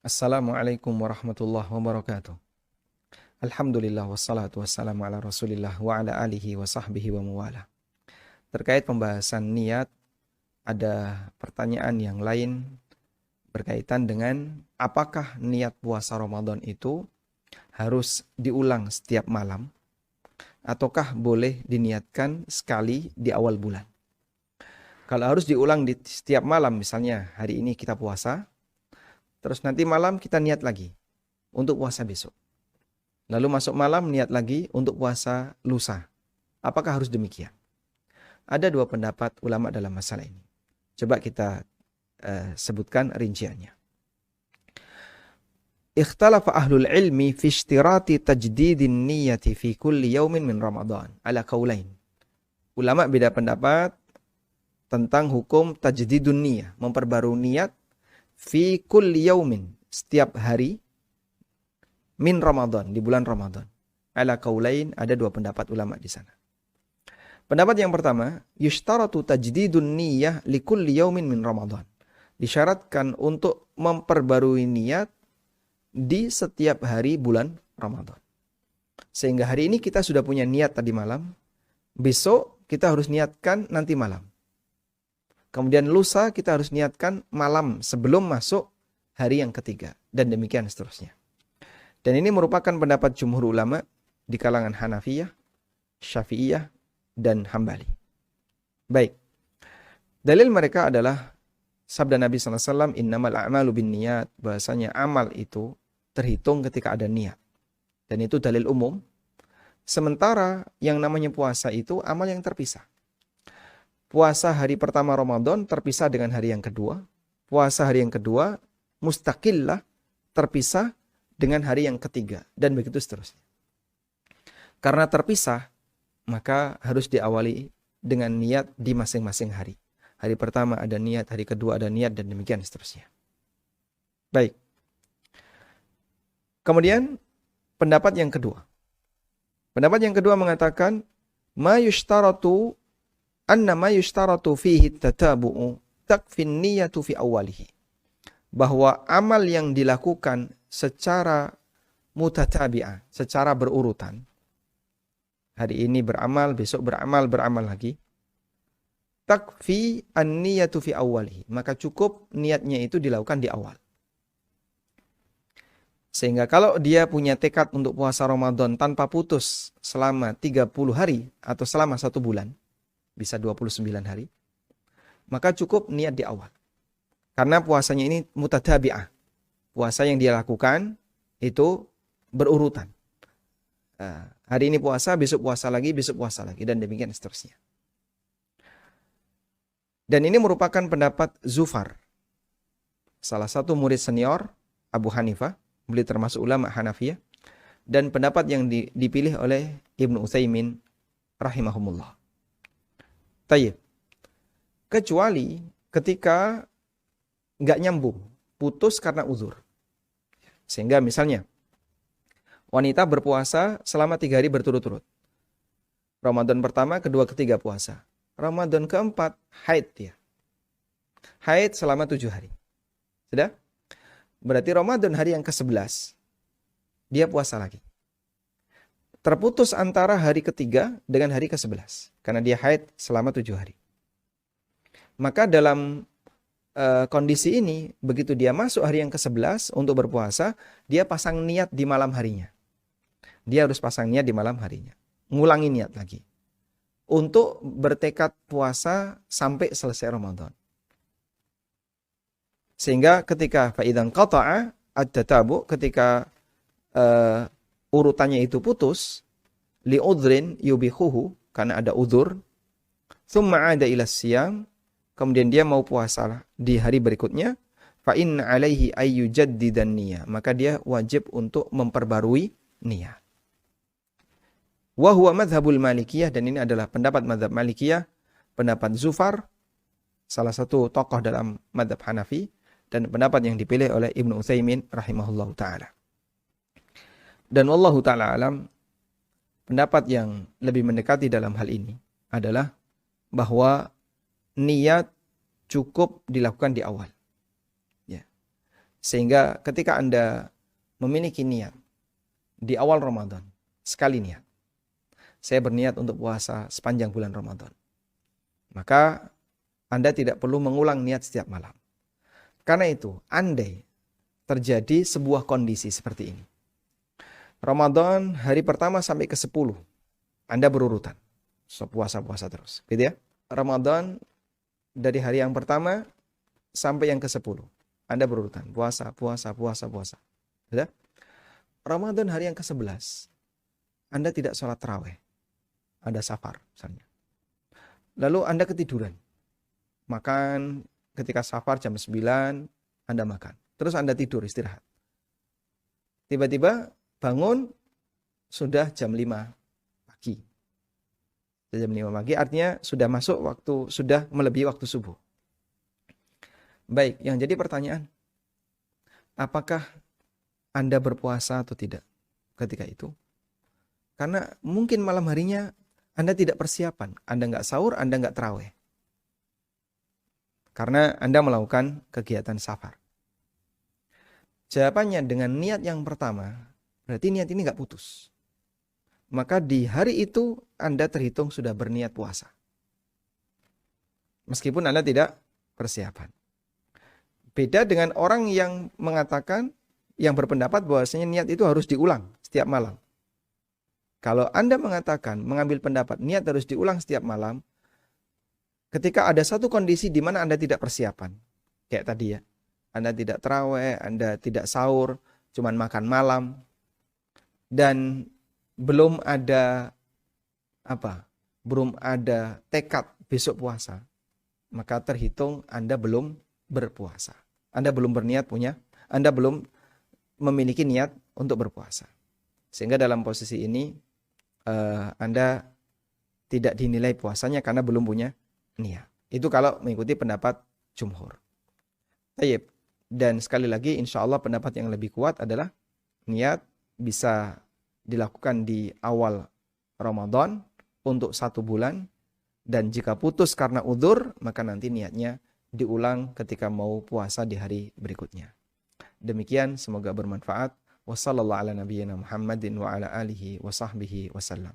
Assalamualaikum warahmatullahi wabarakatuh. Alhamdulillah wassalatu wassalamu ala Rasulillah wa ala alihi wa sahbihi wa muwala. Terkait pembahasan niat, ada pertanyaan yang lain berkaitan dengan apakah niat puasa Ramadan itu harus diulang setiap malam ataukah boleh diniatkan sekali di awal bulan. Kalau harus diulang di setiap malam, misalnya hari ini kita puasa, terus nanti malam kita niat lagi untuk puasa besok. Lalu masuk malam niat lagi untuk puasa lusa. Apakah harus demikian? Ada dua pendapat ulama dalam masalah ini. Coba kita sebutkan rinciannya. Ikhtalafa ahlul ilmi fi ishtirati tajdidin niyati fi kulli yaumin min Ramadan ala qaulain. Ulama beda pendapat tentang hukum tajdidun niyah, memperbarui niat fi kulli yaumin, setiap hari, min Ramadan, di bulan Ramadan. Ala qaulain, ada dua pendapat ulama di sana. Pendapat yang pertama, yushtaratu tajdidun niyyah li kulli yaumin min Ramadan. Disyaratkan untuk memperbarui niat di setiap hari bulan Ramadan. Sehingga hari ini kita sudah punya niat tadi malam, besok kita harus niatkan nanti malam. Kemudian lusa kita harus niatkan malam sebelum masuk hari yang ketiga. Dan demikian seterusnya. Dan ini merupakan pendapat jumhur ulama di kalangan Hanafiyah, Syafi'iyah, dan Hambali. Baik. Dalil mereka adalah sabda Nabi SAW, innamal a'malu bin niyat. Bahasanya amal itu terhitung ketika ada niat. Dan itu dalil umum. Sementara yang namanya puasa itu amal yang terpisah. Puasa hari pertama Ramadan terpisah dengan hari yang kedua. Puasa hari yang kedua mustaqillah terpisah dengan hari yang ketiga. Dan begitu seterusnya. Karena terpisah, maka harus diawali dengan niat di masing-masing hari. Hari pertama ada niat, hari kedua ada niat, dan demikian seterusnya. Baik. Kemudian pendapat yang kedua. Pendapat yang kedua mengatakan, ma yushtaratu annama yushtaratu fihi tatabu'u takfin niyatu fi awalihi. Bahwa amal yang dilakukan secara mutatabi'ah, secara berurutan. Hari ini beramal, besok beramal lagi. Takfi an-niyatu fi awalihi. Maka cukup niatnya itu dilakukan di awal. Sehingga kalau dia punya tekad untuk puasa Ramadan tanpa putus selama 30 hari atau selama 1 bulan, bisa 29 hari, maka cukup niat di awal. Karena puasanya ini mutatabi'ah. Puasa yang dia lakukan itu berurutan. Hari ini puasa, besok puasa lagi, dan demikian seterusnya. Dan ini merupakan pendapat Zufar, salah satu murid senior Abu Hanifah, beliau termasuk ulama Hanafiyah, dan pendapat yang dipilih oleh Ibnu Utsaimin rahimahumullah. Tayyib. Kecuali ketika nggak nyambung, putus karena uzur. Sehingga misalnya wanita berpuasa selama 3 hari berturut-turut. Ramadan pertama, kedua, ketiga puasa. Ramadan keempat, haid dia. Haid selama 7 hari. Sudah? Berarti Ramadan hari yang ke-11, dia puasa lagi. Terputus antara hari ketiga dengan hari ke-11. Karena dia haid selama 7 hari. Maka dalam kondisi ini, begitu dia masuk hari yang ke-11 untuk berpuasa, dia pasang niat di malam harinya. Dia harus pasang niat di malam harinya. Ngulangi niat lagi. Untuk bertekad puasa sampai selesai Ramadan. Sehingga ketika fa'idan qata'a ad-tatabu, ketika urutannya itu putus, li'udhrin yubihuhu, karena ada udhur, thumma ada ila siyam, kemudian dia mau puasa di hari berikutnya, fa'inna alaihi ayyujaddidan niyah, maka dia wajib untuk memperbarui niat. Wa huwa madhabul Malikiyah, dan ini adalah pendapat madhab Malikiyah, pendapat Zufar, salah satu tokoh dalam madhab Hanafi, dan pendapat yang dipilih oleh Ibnu Utsaimin rahimahullahu ta'ala. Dan wallahu ta'ala alam, pendapat yang lebih mendekati dalam hal ini adalah bahwa niat cukup dilakukan di awal. Ya. Sehingga ketika Anda memiliki niat di awal Ramadan, sekali niat, saya berniat untuk puasa sepanjang bulan Ramadan, maka Anda tidak perlu mengulang niat setiap malam. Karena itu, andai terjadi sebuah kondisi seperti ini, Ramadan hari pertama sampai ke-10, Anda berurutan, puasa-puasa terus, gitu ya. Ramadan dari hari yang pertama sampai yang ke-10, Anda berurutan, puasa. Ya? Ramadan hari yang ke-11, Anda tidak sholat tarawih, Anda safar misalnya. Lalu Anda ketiduran, makan ketika safar jam 9, Anda makan. Terus Anda tidur, istirahat. Tiba-tiba bangun, sudah jam 5 pagi. Jam 5 pagi artinya sudah masuk waktu, sudah melebihi waktu subuh. Baik, yang jadi pertanyaan, apakah Anda berpuasa atau tidak ketika itu? Karena mungkin malam harinya Anda tidak persiapan, Anda nggak sahur, Anda nggak tarawih. Karena Anda melakukan kegiatan safar. Jawabannya dengan niat yang pertama, berarti niat ini nggak putus. Maka di hari itu Anda terhitung sudah berniat puasa. Meskipun Anda tidak persiapan. Beda dengan orang yang mengatakan, yang berpendapat bahwasanya niat itu harus diulang setiap malam. Kalau Anda mengatakan, mengambil pendapat niat harus diulang setiap malam, ketika ada satu kondisi di mana Anda tidak persiapan, kayak tadi ya, Anda tidak tarawih, Anda tidak sahur, cuman makan malam, dan belum ada tekad besok puasa, maka terhitung Anda belum berpuasa. Anda belum berniat Anda belum memiliki niat untuk berpuasa. Sehingga dalam posisi ini Anda tidak dinilai puasanya karena belum punya niat. Itu kalau mengikuti pendapat jumhur. Tayyib. Dan sekali lagi insya Allah pendapat yang lebih kuat adalah niat bisa dilakukan di awal Ramadan untuk 1 bulan. Dan jika putus karena udzur, maka nanti niatnya diulang ketika mau puasa di hari berikutnya. Demikian, semoga bermanfaat. Wassallallahu ala nabiyyina Muhammadin wa ala alihi wa sahbihi wasallam.